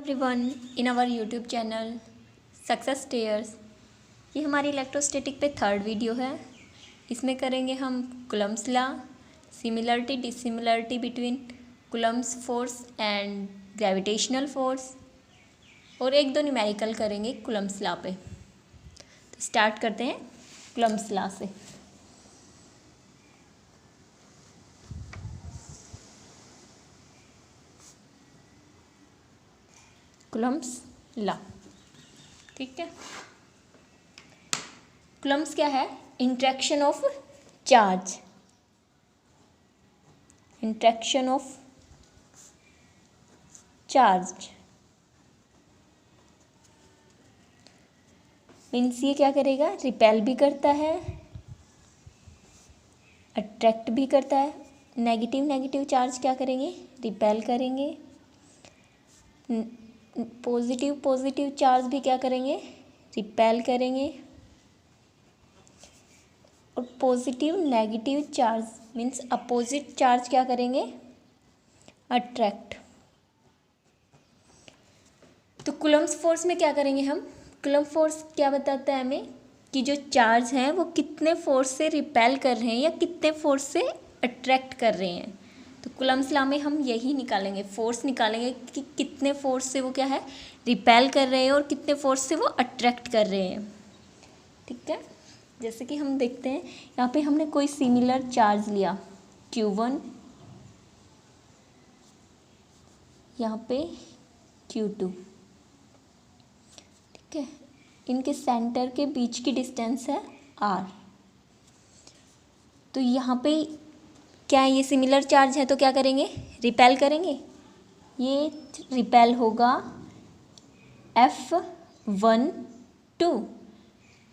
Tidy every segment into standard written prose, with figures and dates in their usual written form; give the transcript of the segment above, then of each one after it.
Everyone in our YouTube channel success stairs. ये हमारी electrostatic पे थर्ड वीडियो है। इसमें करेंगे हम Coulomb's law, similarity dissimilarity between Coulomb's force and gravitational force, और एक दो न्यूमेरिकल करेंगे कूलम्ब्स लॉ पे। तो स्टार्ट करते हैं कूलम्ब्स लॉ से। कूलम्ब्स लॉ, ठीक है। कूलम्ब्स क्या है? Interaction of charge, interaction of charge means ये क्या करेगा? रिपेल भी करता है, अट्रैक्ट भी करता है। नेगेटिव नेगेटिव चार्ज क्या करेंगे? रिपेल करेंगे। पॉजिटिव पॉजिटिव चार्ज भी क्या करेंगे? रिपेल करेंगे। और positive negative charge means opposite charge क्या करेंगे? अट्रैक्ट। तो कूलम्ब्स फोर्स में क्या करेंगे हम? कूलम्ब फोर्स क्या बताता है हमें कि जो चार्ज हैं वो कितने फोर्स से रिपेल कर रहे हैं या कितने फोर्स से अट्रैक्ट कर रहे हैं। तो कूलम्ब्स लॉ में हम यही निकालेंगे, फोर्स निकालेंगे कि कितने फोर्स से वो क्या है? रिपेल कर रहे हैं और कितने फोर्स से वो अट्रैक्ट कर रहे हैं, ठीक है। जैसे कि हम देखते हैं यहाँ पे हमने कोई सिमिलर चार्ज लिया Q1, यहाँ पे Q2, ठीक है। इनके सेंटर के बीच की डिस्टेंस है R। तो यहाँ पे क्या है? ये सिमिलर चार्ज है तो क्या करेंगे? रिपेल करेंगे। ये रिपेल होगा F1 2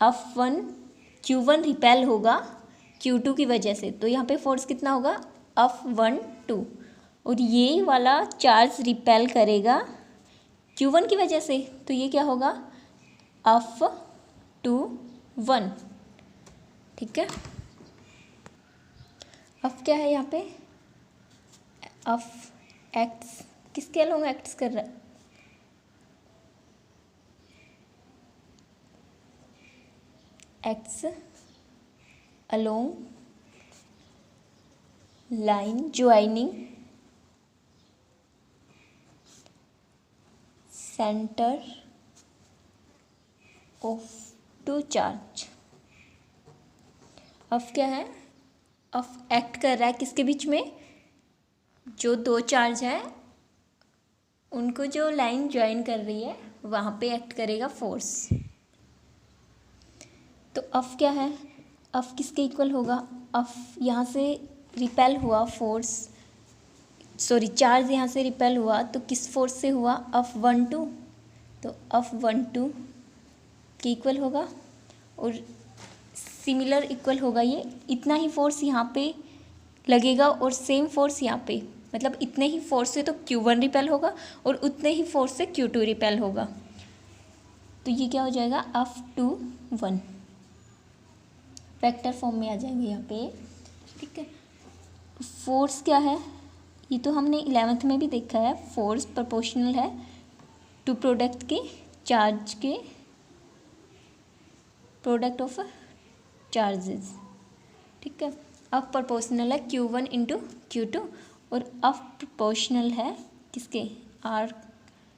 F1 Q1 रिपेल होगा Q2 की वजह से, तो यहाँ पे फोर्स कितना होगा? F1 2। और ये वाला चार्ज रिपेल करेगा Q1 की वजह से, तो ये क्या होगा? F2 1, ठीक है। F क्या है यहाँ पे? F एक्स किसके अलोंग एक्ट्स कर रहा है? X along line joining centre of two charge. F क्या है? F एक्ट कर रहा है किसके बीच में? जो दो चार्ज है उनको जो लाइन ज्वाइन कर रही है वहाँ पे एक्ट करेगा फोर्स। तो F क्या है? F किसके इक्वल होगा? F यहाँ से रिपेल हुआ फोर्स, सॉरी चार्ज यहाँ से रिपेल हुआ तो किस फोर्स से हुआ? F12, तो F12 के इक्वल होगा। और सिमिलर इक्वल होगा ये, इतना ही फोर्स यहाँ पे लगेगा और सेम फोर्स यहाँ पे, मतलब इतने ही फोर्स से तो Q1 रिपेल होगा और उतने ही फोर्स से Q2 रिपेल होगा। तो ये क्या हो जाएगा? F2 1 वेक्टर फॉर्म में आ जाएंगे यहाँ पे, ठीक है। फोर्स क्या है? ये तो हमने 11th में भी देखा है। फोर्स प्रोपोर्शनल है टू प्रोडक्ट के चार्ज के प्रोडक्ट ऑफ चार्जेस, ठीक है। अब प्रोपोर्शनल है Q1 इंटू Q2 और अब प्रोपोर्शनल है किसके? R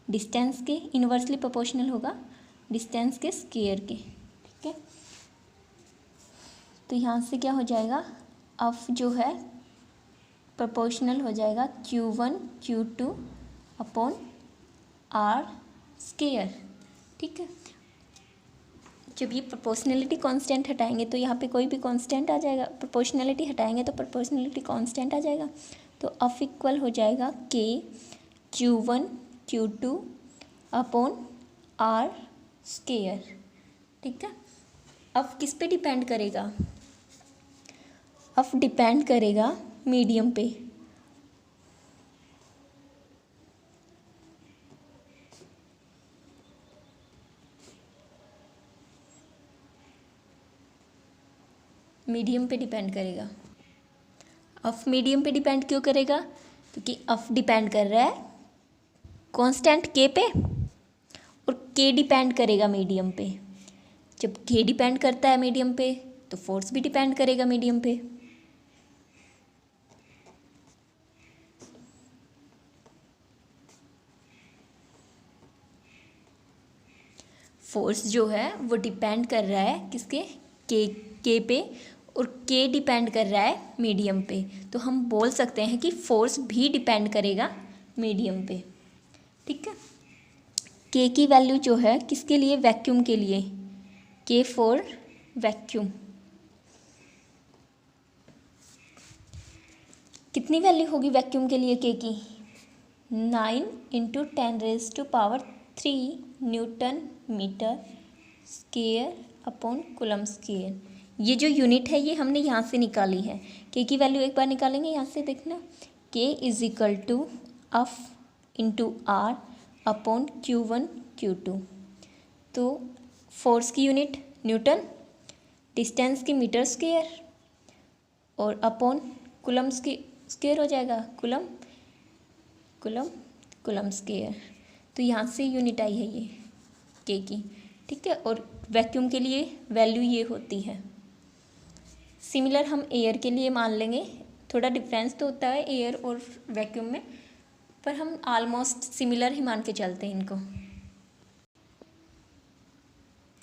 डिस्टेंस के, इन्वर्सली प्रोपोर्शनल होगा डिस्टेंस के स्क्वायर के, ठीक है। तो यहाँ से क्या हो जाएगा? F जो है प्रोपोर्शनल हो जाएगा Q1 Q2 upon R square, ठीक है। जब ये प्रोपोर्शनलिटी कांस्टेंट हटाएंगे तो यहाँ पे कोई भी कांस्टेंट आ जाएगा, प्रोपोर्शनलिटी हटाएंगे तो प्रोपोर्शनलिटी कांस्टेंट आ जाएगा। तो F इक्वल हो जाएगा K Q1 Q2 upon R square, ठीक है। F किस पे डिपेंड करेगा? F डिपेंड करेगा मीडियम पे। मीडियम पे डिपेंड करेगा। F मीडियम पे डिपेंड क्यों करेगा? क्योंकि F डिपेंड कर रहा है कांस्टेंट के पे और के डिपेंड करेगा मीडियम पे। जब के डिपेंड करता है मीडियम पे तो फोर्स भी डिपेंड करेगा मीडियम पे। फोर्स जो है वो डिपेंड कर रहा है किसके, के पे, और के डिपेंड कर रहा है मीडियम पे। तो हम बोल सकते हैं कि फोर्स भी डिपेंड करेगा मीडियम पे। ठीक है, के की वैल्यू जो है किसके लिए, वैक्यूम के लिए, के फॉर वैक्यूम। कितनी वैल्यू होगी वैक्यूम के लिए के की, 9 × 10⁻³ newton metre square upon coulomb square. ये जो यूनिट है ये हमने यहाँ से निकाली है। के की वैल्यू एक बार निकालेंगे यहाँ से, देखना, के = F × R upon Q1 Q2। तो फोर्स की यूनिट न्यूटन, डिस्टेंस की मीटर स्क्वायर, और अपॉन कूलम स्क्वायर हो जाएगा, कूलम स्क्वायर। तो यहाँ से यूनिट आई है ये के की। ठीक है, और वैक्यूम के लिए वैल्यू ये होती है। सिमिलर हम एयर के लिए मान लेंगे, थोड़ा डिफरेंस तो होता है एयर और वैक्यूम में, पर हम ऑलमोस्ट सिमिलर ही मान के चलते हैं इनको।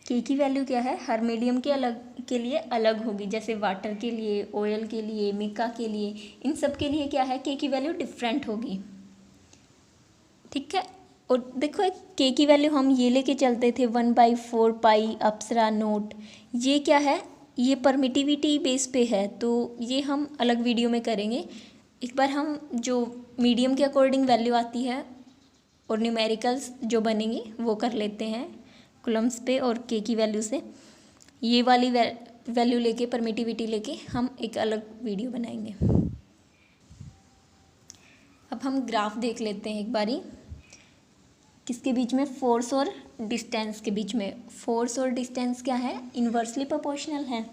के की वैल्यू क्या है, हर मीडियम के लिए अलग होगी। जैसे वाटर के लिए, ऑयल के लिए, मिका के लिए, इन सब के लिए क्या है, के की वैल्यू डिफरेंट होगी। ठीक है, और देखो के की वैल्यू हम ये लेके चलते थे 1/4 पाई अप्सरा नोट। ये क्या है, ये परमिटिविटी बेस पे है, तो ये हम अलग वीडियो में करेंगे। एक बार हम जो मीडियम के अकॉर्डिंग वैल्यू आती है और न्यूमेरिकल्स जो बनेंगे वो कर लेते हैं कूलम्स पे और के की वैल्यू से। ये वाली वैल्यू लेके, परमिटिविटी लेके हम एक अलग वीडियो बनाएंगे। अब हम ग्राफ देख लेते हैं एक बारी, किसके बीच में, फोर्स और डिस्टेंस के बीच में। फोर्स और डिस्टेंस क्या है, इन्वर्सली प्रोपोर्शनल है।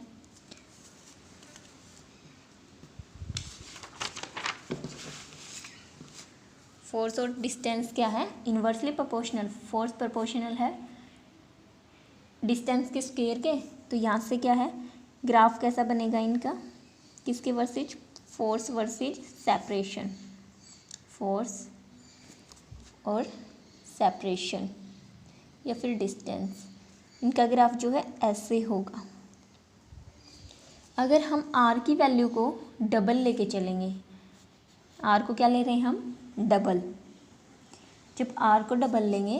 फोर्स और डिस्टेंस क्या है, इन्वर्सली प्रोपोर्शनल। फोर्स प्रोपोर्शनल है डिस्टेंस के स्क्वायर के। तो यहाँ से क्या है, ग्राफ कैसा बनेगा इनका, किसके versus, force versus separation, force और सेपरेशन या फिर डिस्टेंस, इनका ग्राफ जो है ऐसे होगा। अगर हम आर की वैल्यू को डबल लेके चलेंगे, आर को क्या ले रहे हैं हम, डबल। जब आर को डबल लेंगे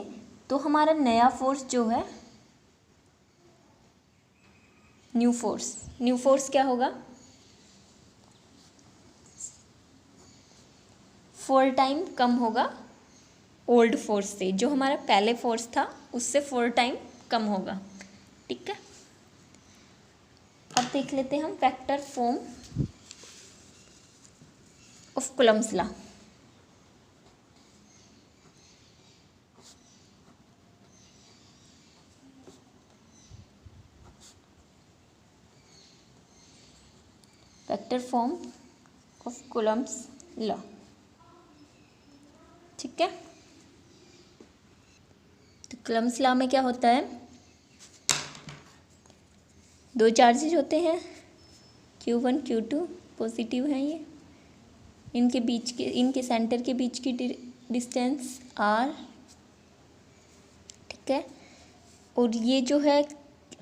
तो हमारा नया फोर्स जो है, न्यू फोर्स क्या होगा, 4 टाइम कम होगा ओल्ड फोर्स से। जो हमारा पहले फोर्स था उससे 4 टाइम कम होगा। ठीक है, अब देख लेते हैं हम vector form of Coulomb's law. Vector form of Coulomb's law. ठीक है, तो कूलम्स लॉ में क्या होता है, 2 चार्जेज होते हैं, Q1 Q2 पॉजिटिव हैं ये, इनके सेंटर के बीच की डिस्टेंस R। ठीक है, और ये जो है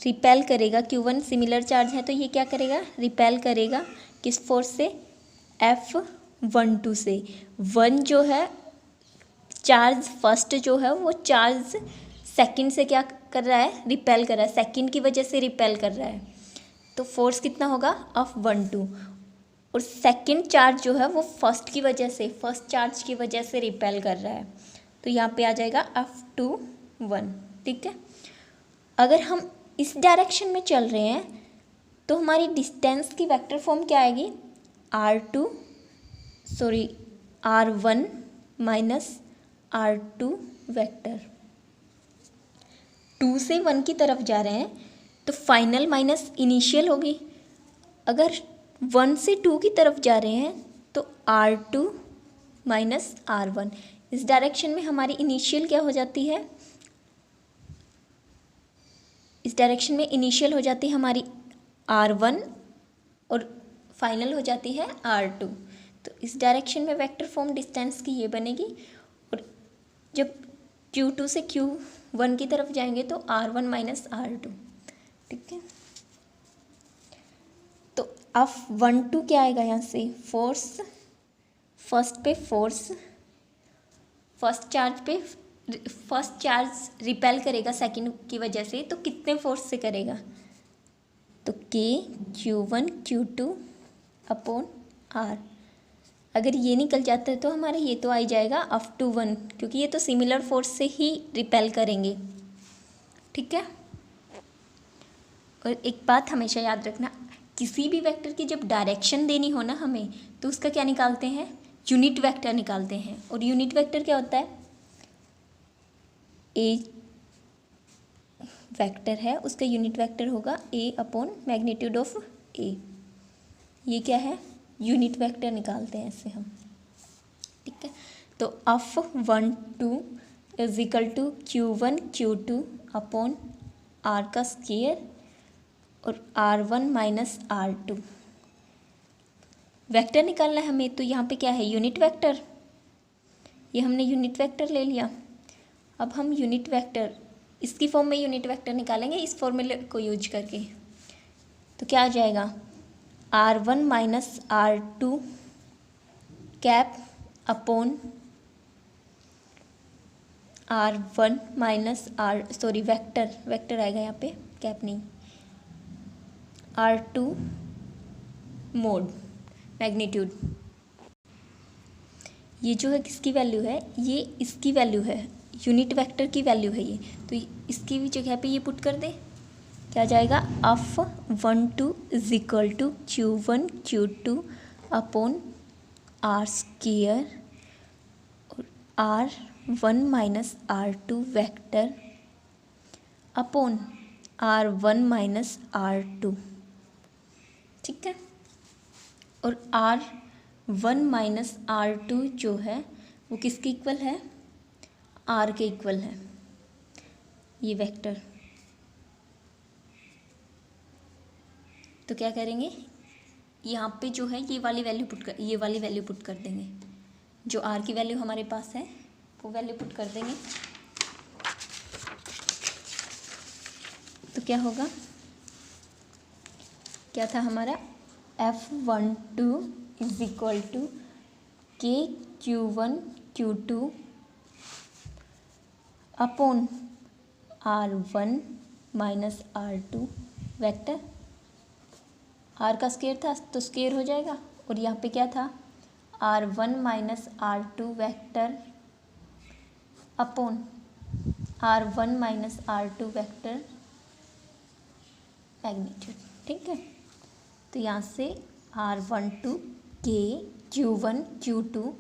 रिपेल करेगा, Q1 सिमिलर चार्ज है तो ये क्या करेगा, रिपेल करेगा किस फोर्स से, F12 से। 1 जो है चार्ज, फर्स्ट जो है वो चार्ज सेकंड से क्या कर रहा है, रिपेल कर रहा है, सेकंड की वजह से रिपेल कर रहा है। तो फोर्स कितना होगा, F12, और सेकंड चार्ज जो है वो फर्स्ट चार्ज की वजह से रिपेल कर रहा है। तो यहाँ पे आ जाएगा F21। ठीक है, अगर हम इस डायरेक्शन में चल रहे हैं तो हमारी डिस्टेंस की वेक्टर फॉर्म क्या आएगी, R1 माइनस R2 वेक्टर। 2 से 1 की तरफ जा रहे हैं तो फाइनल माइनस इनिशियल होगी। अगर 1 से 2 की तरफ जा रहे हैं तो R2 माइनस R1। इस डायरेक्शन में हमारी इनिशियल क्या हो जाती है, इस डायरेक्शन में इनिशियल हो जाती है हमारी r1 और फाइनल हो जाती है r2। तो इस डायरेक्शन में वेक्टर फॉर्म डिस्टेंस की ये बनेगी, और जब q2 से q1 की तरफ जाएंगे तो r1 माइनस r2। ठीक है, तो अब 1 2 क्या आएगा यहाँ से, फोर्स, फर्स्ट पे फोर्स, फर्स्ट चार्ज रिपेल करेगा सेकंड की वजह से, तो कितने फोर्स से करेगा, तो k q1 q2 upon r। अगर ये निकल जाता है तो हमारा ये तो आ ही जाएगा अप टू 1, क्योंकि ये तो सिमिलर फोर्स से ही रिपेल करेंगे। ठीक है, और एक बात हमेशा याद रखना, किसी भी वेक्टर की जब डायरेक्शन देनी हो ना हमें, तो उसका क्या निकालते हैं, यूनिट वेक्टर निकालते हैं। और यूनिट वेक्टर क्या होता है, ए वेक्टर है उसका यूनिट वेक्टर होगा a upon magnitude of a। ये क्या है, यूनिट वेक्टर निकालते हैं इससे हम। ठीक है, तो F 1 2 is equal to q1 q2 upon r का स्क्वायर और r1 माइनस r2। वेक्टर निकालना है हमें, तो यहाँ पे क्या है, यूनिट वेक्टर, ये हमने यूनिट वेक्टर ले लिया। अब हम यूनिट वेक्टर इसकी फॉर्म में यूनिट वेक्टर निकालेंगे इस फॉर्मूले को यूज करके। तो क्या आ जाएगा, r1 minus r2 cap upon r1 minus vector आएगा यहाँ पे, कैप नहीं, r2 मोड मैग्नीट्यूड। ये जो है किसकी वैल्यू है, ये इसकी वैल्यू है, यूनिट वेक्टर की वैल्यू है ये, तो इसकी भी जगह पे ये पुट कर दे, क्या जाएगा, F 1 2 is equal to q1 q2 upon r square और r1 minus r2 vector upon r1 minus r2। ठीक है, और r1 माइनस r2 जो है वो किसके इक्वल है, r के इक्वल है ये वेक्टर। तो क्या करेंगे, यहाँ पे जो है ये वाली वैल्यू पुट कर देंगे, जो r की वैल्यू हमारे पास है वो वैल्यू पुट कर देंगे। तो क्या होगा, क्या था हमारा, F12 is equal to k q1 q2 upon r1 minus r2 vector. r का स्क्वायर था तो स्क्वायर हो जाएगा, और यहाँ पे क्या था, r1 minus r2 vector upon r1 minus r2 vector magnitude. ठीक है, तो यहाँ से r12 k q1 q2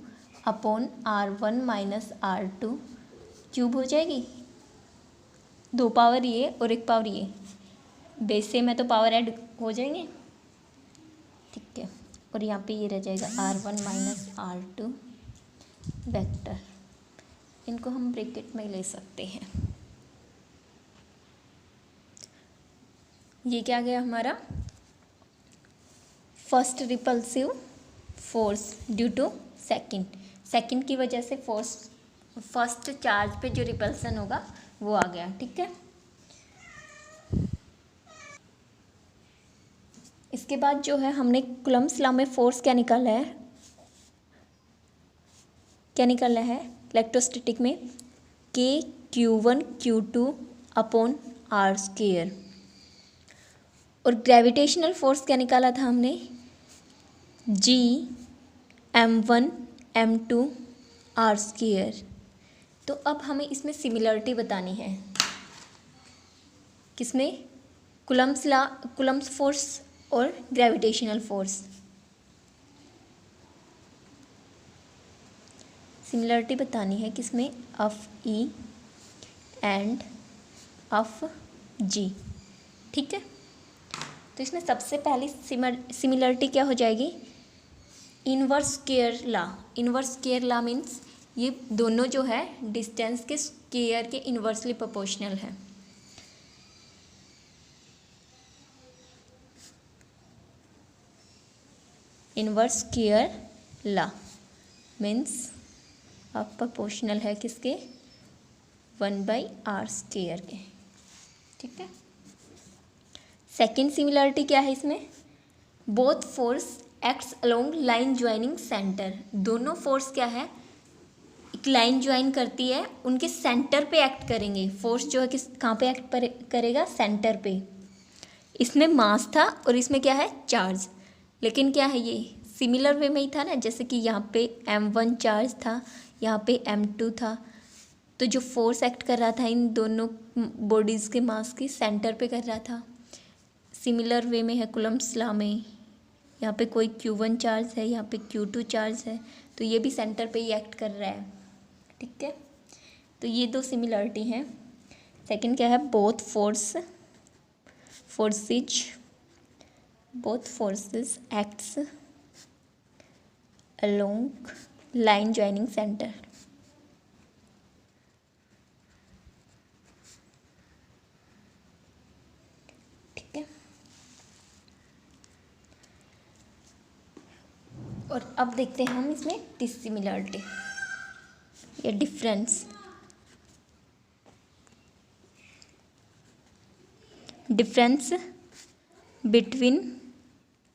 upon r1 minus r2 cube हो जाएगी, 2 पावर ये और 1 पावर ये, बेस से में तो पावर ऐड हो जाएंगे। ठीक है, और यहाँ पे ये रह जाएगा r1 माइनस r2 वेक्टर, इनको हम ब्रैकेट में ले सकते हैं। ये क्या गया हमारा, first repulsive force due to second की वजह से फोर्स, फर्स्ट चार्ज पे जो रिपल्सन होगा वो आ गया। ठीक है, इसके बाद जो है हमने कूलम्ब्स लॉ में फोर्स क्या निकाला है इलेक्ट्रोस्टैटिक में, k q1 q2 upon r square. और ग्रेविटेशनल फोर्स क्या निकाला था हमने, g m1 m2 r square. तो अब हमें इसमें सिमिलरिटी बतानी है, किसमें, कूलम्ब्स फोर्स और ग्रेविटेशनल फोर्स। सिमिलरिटी बतानी है किसमें, ऑफ ई एंड ऑफ जी। ठीक है, तो इसमें सबसे पहली सिमिलरिटी क्या हो जाएगी, इनवर्स स्क्वायर लॉ मीन्स ये दोनों जो है डिस्टेंस के स्क्वायर के इन्वर्सली प्रोपोर्शनल है। इन्वर्स स्क्वायर लॉ मीन्स अब प्रोपोर्शनल है किसके, 1/r² के। ठीक है। सेकेंड सिमिलरिटी क्या है इसमें, both force acts along line joining centre. दोनों फोर्स क्या है, एक लाइन ज्वाइन करती है, उनके सेंटर पे एक्ट करेंगे। फोर्स जो है किस कहाँ पे एक्ट करेगा, सेंटर पे। इसमें मास था और इसमें क्या है, चार्ज। लेकिन क्या है, ये सिमिलर वे में ही था ना, जैसे कि यहाँ पे m1 चार्ज था, यहाँ पे m2 था। तो जो फोर्स एक्ट कर रहा था इन दोनों बॉडीज़ के मास की सेंटर पे कर रहा था। सिमिलर वे में है कूलम्ब्स लॉ में, यहाँ पे कोई q1 चार्ज है, यहाँ पे q2 चार्ज है, तो ये भी सेंटर पे ही एक्ट कर रहा है। ठीक है। तो ये दो सिमिलरिटी हैं। सेकंड क्या है, both forces acts along line joining centre. ठीक है। और अब देखते हैं हम इसमें डिसिमिलरिटी या डिफरेंस। डिफरेंस बिटवीन,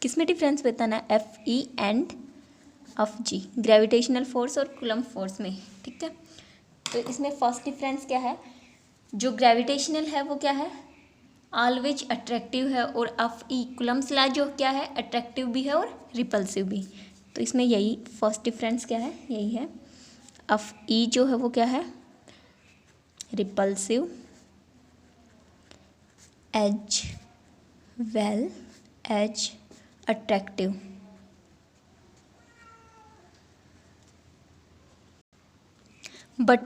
किसमें डिफरेंस बताना है, Fe and G, gravitational force और कूलम्ब फोर्स में। ठीक है। तो इसमें फर्स्ट डिफरेंस क्या है, जो ग्रेविटेशनल है वो क्या है, ऑलवेज अट्रैक्टिव है, और Fe कूलम्ब्स लॉ जो क्या है, अट्रैक्टिव भी है और रिपल्सिव भी। तो इसमें यही फर्स्ट डिफरेंस क्या है, यही है। Fe जो है वो क्या है, repulsive as well as attractive. But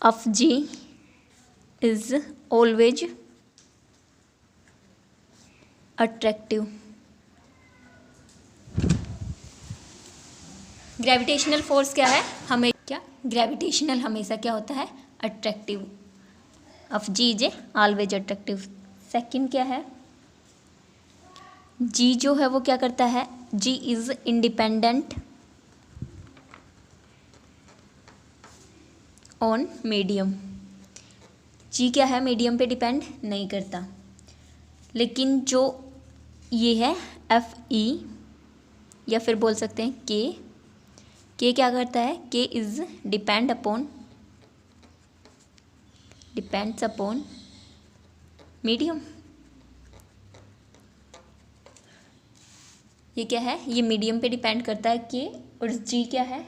G is always attractive। Gravitational force क्या है, हमें क्या, ग्रेविटेशनल हमेशा क्या होता है, attractive. G is always attractive. Second क्या है, G जो है वो क्या करता है, G is independent on medium. G क्या है, मीडियम पे डिपेंड नहीं करता। लेकिन जो ये है Fe, या फिर बोल सकते हैं K क्या करता है, K is depends upon medium. ये क्या है, ये मीडियम पे डिपेंड करता है K, और G क्या है,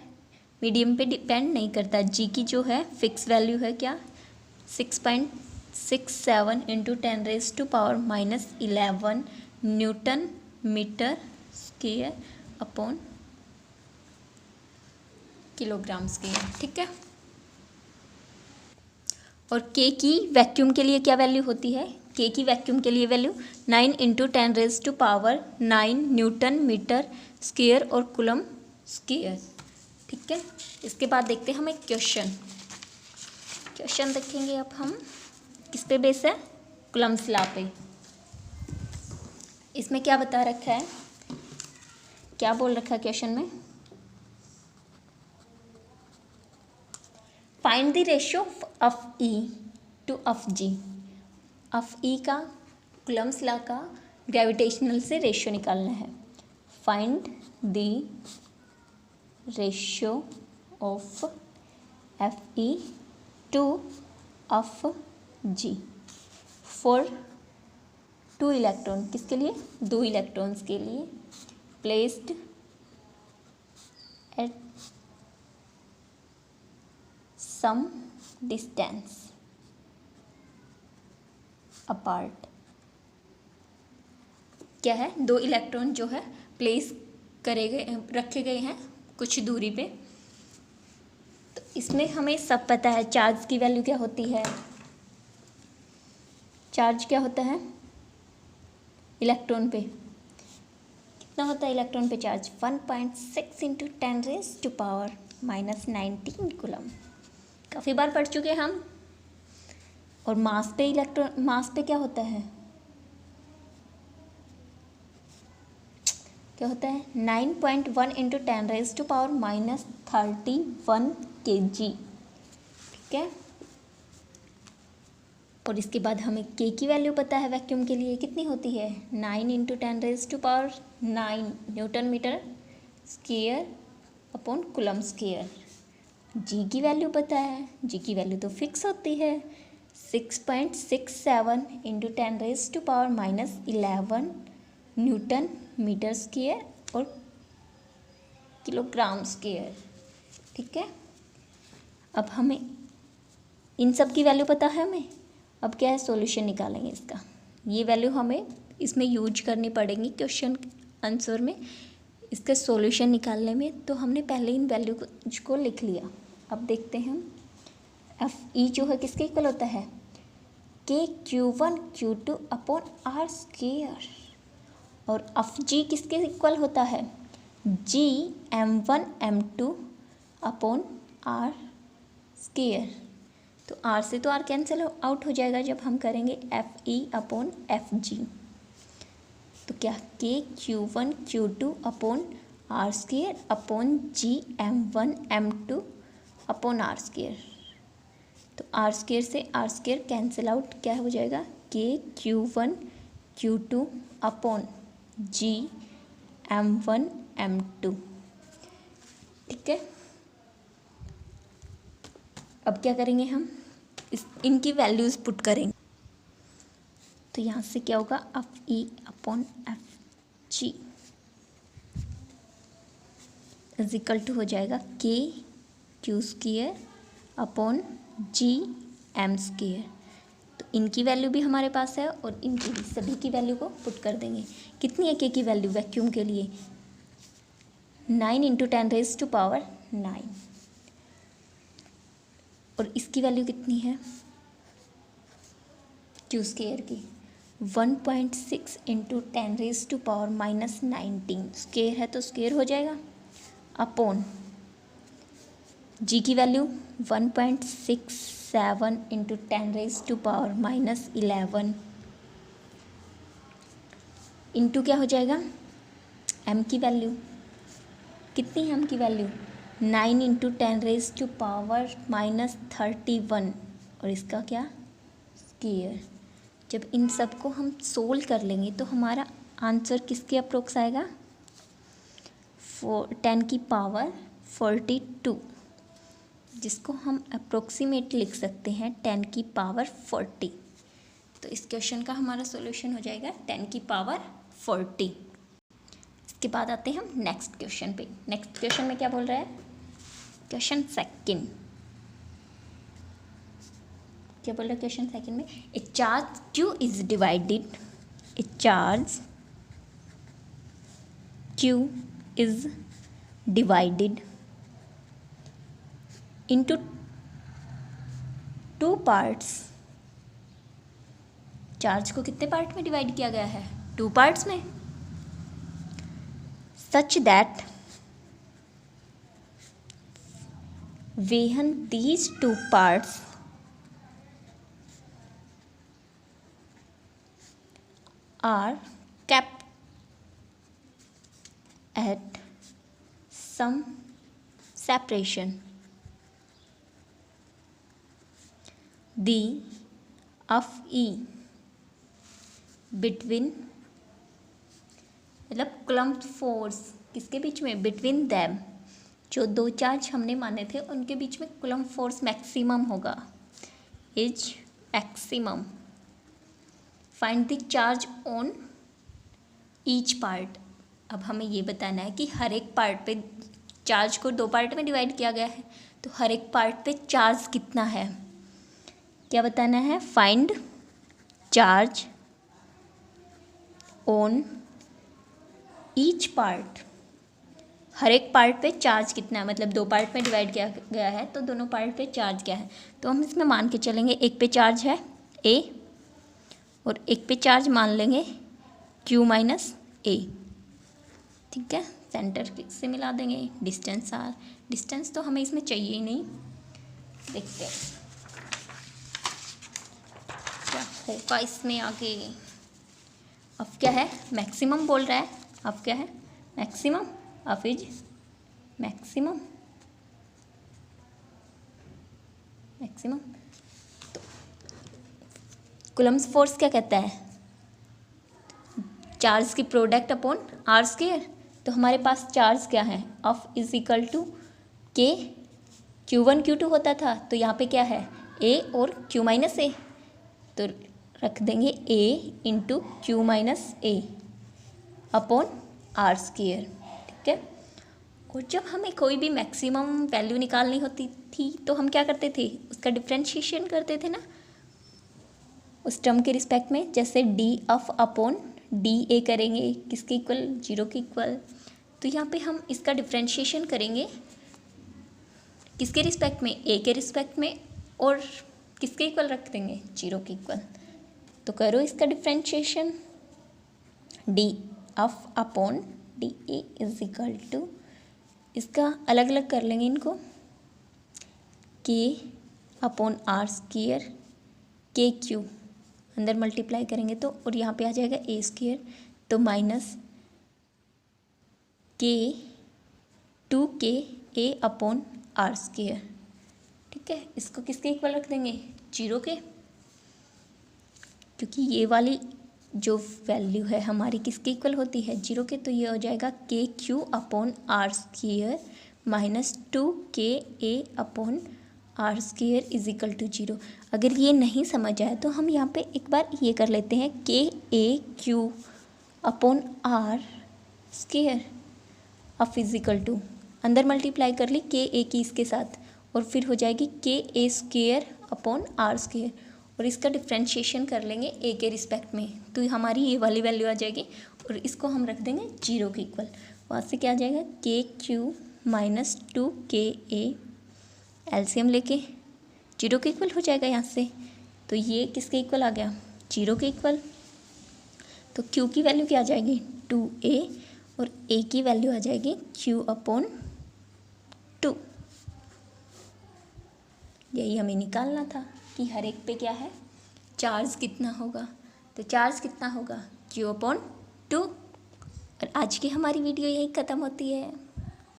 मीडियम पे डिपेंड नहीं करता। G की जो है फिक्स वैल्यू है क्या, 6.67 into 10⁻⁻11 newton metre square upon kilogram square. ठीक है। और K की वैक्यूम के लिए क्या वैल्यू होती है, K की वैक्यूम के लिए value 9 into 10⁻9 newton metre square और कूलम्ब स्क्वायर। ठीक है। इसके बाद देखते हैं हम एक क्वेश्चन देखेंगे। अब हम किस पे बेस है, कूलम्ब्स लॉ पे। इसमें क्या बता रखा है, क्या बोल रखा है क्वेश्चन में, find the ratio of E to of G। Of E का कूलम्ब्स लॉ का ग्रेविटेशनल से रेशियो निकालना है। Find the ratio of Fe to of G for 2 electron, किसके लिए, 2 इलेक्ट्रॉन्स के लिए, placed at some distance apart. क्या है, 2 इलेक्ट्रॉन जो है प्लेस रखे गए हैं कुछ दूरी पे। तो इसमें हमें सब पता है, चार्ज की वैल्यू क्या होती है, चार्ज क्या होता है इलेक्ट्रॉन पे, कितना होता है इलेक्ट्रॉन पे चार्ज, 1.6 इंटू 10⁻⁻⁴। Minus 19 coulomb. काफ़ी बार पढ़ चुके हैं हम। और मास पे क्या होता है, क्या होता है 9.1 इंटू 10⁻⁻31 kg। ठीक है। और इसके बाद हमें के की वैल्यू पता है वैक्यूम के लिए कितनी होती है, 9 into 10⁻9 newton metre square upon coulomb square. G की वैल्यू पता है, जी की वैल्यू तो फिक्स होती है 6.67 इंटू 10⁻11 न्यूटन मीटर स्क्वायर और किलोग्राम स्क्वायर। ठीक है। अब हमें इन सब की वैल्यू पता है हमें। अब क्या है, सॉल्यूशन निकालेंगे इसका। ये वैल्यू हमें इसमें यूज करनी पड़ेगी क्वेश्चन आंसर में, इसका सॉल्यूशन निकालने में। तो हमने पहले इन वैल्यू को लिख लिया। अब देखते हैं हम एफ ई जो है किसके इक्वल होता है, K Q1 Q2 upon R square. और एफ जी किसके इक्वल होता है, G M1 M2 upon R square. तो आर से तो आर कैंसिल आउट हो जाएगा जब हम करेंगे F E upon F G. तो क्या K Q1 Q2 upon R square upon G M1 M2 upon R square. तो आर स्क्वायर से आर स्क्वायर कैंसिल आउट, क्या हो जाएगा के Q1 Q2 upon G M1 M2। ठीक है। अब क्या करेंगे हम, इनकी वैल्यूज़ पुट करेंगे। तो यहाँ से क्या होगा, F E upon F G is equal to हो जाएगा K Q square upon G M square. तो इनकी वैल्यू भी हमारे पास है और इनकी भी, सभी की वैल्यू को पुट कर देंगे। कितनी है के की वैल्यू वैक्यूम के लिए, 9 इंटू 10⁻9। और इसकी वैल्यू कितनी है क्यू स्क्वायर की, 1.6 इंटू 10⁻⁻19 स्क्वायर है तो स्क्वायर हो जाएगा अपॉन जी की वैल्यू 1.67 इंटू 10⁻⁻11 इंटू क्या हो जाएगा, एम की वैल्यू कितनी है, एम की वैल्यू 9 इंटू 10⁻31 और इसका क्या स्क्वायर। जब इन सब को हम सोल्व कर लेंगे तो हमारा आंसर किसके अप्रोक्स आएगा, 10 की पावर 42, जिसको हम अप्रोक्सीमेट लिख सकते हैं 10 की पावर 40। तो इस क्वेश्चन का हमारा सॉल्यूशन हो जाएगा 10 की पावर 40। इसके बाद आते हैं हम नेक्स्ट क्वेश्चन पे। नेक्स्ट क्वेश्चन में क्या बोल रहा है, क्वेश्चन सेकंड क्या बोल रहा है, क्वेश्चन सेकंड में ए charge Q is divided, A charge Q is divided into 2 parts. Charge को कितने पार्ट में डिवाइड किया गया है, 2 पार्ट्स में। Such that when these 2 parts are kept at some separation, the of E between, मतलब coulomb force किसके बीच में, बिटवीन दैम, जो 2 चार्ज हमने माने थे उनके बीच में कूलम्ब फोर्स मैक्सिमम होगा, is maximum. Find the charge on each part. अब हमें ये बताना है कि हर एक पार्ट पे, चार्ज को 2 पार्ट में डिवाइड किया गया है तो हर एक पार्ट पे चार्ज कितना है, क्या बताना है, find charge on each part. हर एक पार्ट पे चार्ज कितना है, मतलब 2 पार्ट में डिवाइड किया गया है तो दोनों पार्ट पे चार्ज क्या है। तो हम इसमें मान के चलेंगे एक पे चार्ज है A और एक पे चार्ज मान लेंगे Q माइनस A। ठीक है, सेंटर से मिला देंगे, डिस्टेंस R डिस्टेंस तो हमें इसमें चाहिए ही नहीं। देखते हैं क्या होगा इसमें आगे। अब क्या है, मैक्सिमम बोल रहा है। अब क्या है, मैक्सिमम। अब इज मैक्सिमम, मैक्सिमम। तो कूलम्ब्स फोर्स क्या कहता है, चार्ज की प्रोडक्ट अपॉन आर स्क्वायर। तो हमारे पास चार्ज क्या है, F इज इक्वल टू के, Q1 Q2 होता था, तो यहाँ पे क्या है, A और Q माइनस ए, तो रख देंगे A into Q minus A upon R square. ठीक है। और जब हमें कोई भी मैक्सिमम वैल्यू निकालनी होती थी तो हम क्या करते थे, उसका डिफ्रेंशिएशन करते थे ना उस टर्म के रिस्पेक्ट में। जैसे डी एफ अपॉन डी ए करेंगे, किसके इक्वल, 0 के इक्वल। तो यहाँ पे हम इसका डिफ्रेंशिएशन करेंगे किसके रिस्पेक्ट में, ए के रिस्पेक्ट में, और किसके इक्वल रख देंगे, 0 के इक्वल। तो करो इसका differentiation, D F upon D A is equal to, इसका अलग अलग कर लेंगे इनको, K upon R square, K Q अंदर मल्टीप्लाई करेंगे तो, और यहाँ पे आ जाएगा ए स्क्वायर, तो माइनस के 2k A upon R square. ठीक है, इसको किसके इक्वल रख देंगे, 0 के, क्योंकि ये वाली जो वैल्यू है हमारी किसके इक्वल होती है, 0 के। तो ये हो जाएगा K Q upon R square minus 2k A upon R square is equal to 0। अगर ये नहीं समझ आए तो हम यहाँ पे एक बार ये कर लेते हैं, के ए क्यू अपॉन आर स्क्वायर अब फिजिकल टू, अंदर मल्टीप्लाई कर ली के ए की इसके साथ, और फिर हो जाएगी के ए स्क्वायर अपॉन आर स्क्वायर, और इसका डिफ्रेंशिएशन कर लेंगे ए के रिस्पेक्ट में, तो हमारी ये वाली वैल्यू आ जाएगी, और इसको हम रख देंगे 0 के इक्वल। वहाँ से क्या आ जाएगा, के क्यू माइनस 2k ए, एलसीएम लेके 0 के इक्वल हो जाएगा यहाँ से। तो ये किसके इक्वल आ गया, 0 के इक्वल। तो q की वैल्यू क्या आ जाएगी, 2a, और a की वैल्यू आ जाएगी q अपॉन 2। यही हमें निकालना था कि हर एक पे क्या है, चार्ज कितना होगा। तो चार्ज कितना होगा, q अपॉन 2। और आज की हमारी वीडियो यही ख़त्म होती है।